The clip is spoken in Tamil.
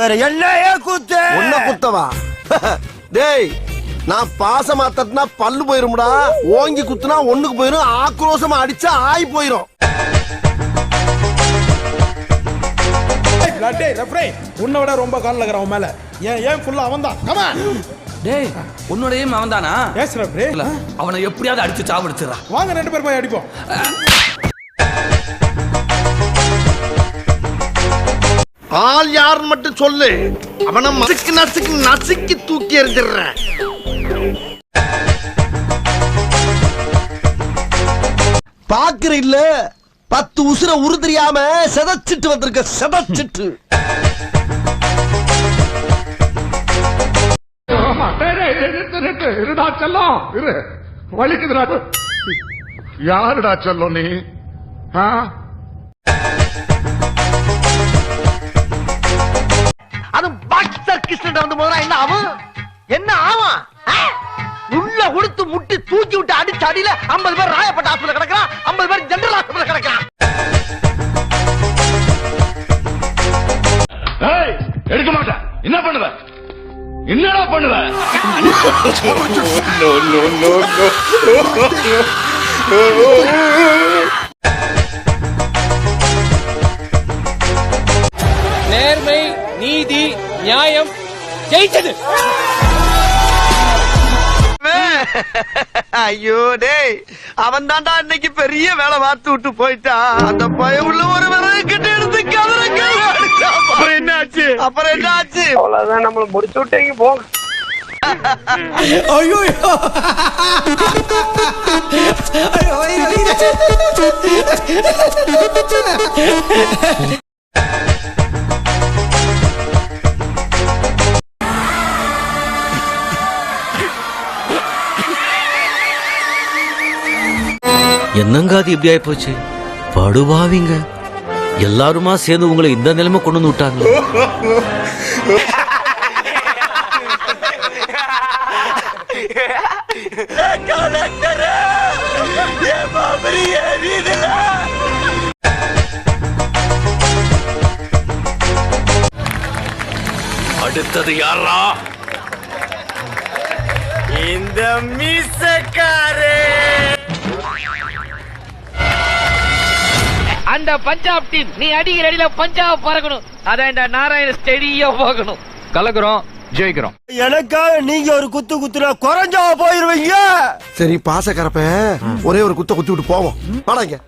வேற என்னையே குத்து ஒன்ன குத்தவா? டேய், நான் பாசமா தட்டினா பல்லு போயிரும்டா. ஓங்கி குத்துனா ஒண்ணுக்கு போயிரும். ஆக்ரோஷமா அடிச்சா ஆய் போயிரும். உன்னை விட ரொம்ப கால் லகற அவன் மேல. ஏன் ஃபுல்லா அவன் தான். கமா டேய், உன்னோட ஏம் அவன் தானா? எஸ் ரப்ரே. அவனை எப்படியாவது அடிச்சு சாவடிச்சிடறா. வாங்க ரெண்டு பேர் போய் அடிப்போம். ஆள் யாருன்னு மட்டும் சொல்லு. அவனை நசுக்கு நசுக்கு நசுக்கி தூக்கி எறிஞ்சிடுறேன். பாக்குற இல்ல 10 உசுர உரு தெரியாம செதச்சிட்டு வந்திருக்க செதச்சிட்டு. இருடா செல்லம், இரு வலிக்குதுடா. யாருடா செல்லம் நீ? அது பாக்ஸர் கிருஷ்ணன் வந்து போதா என்ன ஆகும்? என்ன ஆகும்? உள்ள உடுத்து முட்டி தூக்கி விட்டு அடிச்சு அடியில 50 பேர் ராயப்பட்ட ஹாஸ்பிடல் கிடக்குறான், 50 பேர் ஜெனரல் ஹாஸ்பிடல் கிடக்குறான். எடுக்க மாட்டேன். என்ன பண்ணுவ? என்னடா பண்ணுவ? நேர்மை, நீதி, நியாயம் ஜெயிச்சது. ஐயோ டேய், அவன் தாண்டா இன்னைக்கு பெரிய வேலை பார்த்து விட்டு போயிட்டான். அந்த பய உள்ள ஒரு விறகு கிட்ட எடுத்து அப்புறம் என்ன ஆச்சு? அவ்வளவுதான், நம்மள முடிச்சு விட்டீங்க போங்க. ஐயோ என்னங்க அது இப்படி ஆயி போச்சு? படுவாவிங்க எல்லாருமா சேர்ந்து உங்களை இந்த நிலைமை கொண்டு வந்து விட்டாங்க. அடுத்தது யாரா? இந்த மீசக்காரே. அந்த பஞ்சாப் டீம் நீ அடிக்கிற அடியில பஞ்சாப் பறக்கணும். அதான் இந்த நாராயண ஸ்டெடியா போகணும். கலக்குறோம், ஜெயிக்கிறோம். எனக்காக நீங்க ஒரு குத்து குத்துனா குறைஞ்சா போயிருவீங்க. சரி பாச கரப்ப ஒரே ஒரு குத்த குத்தி விட்டு போவோம். வாடாங்க.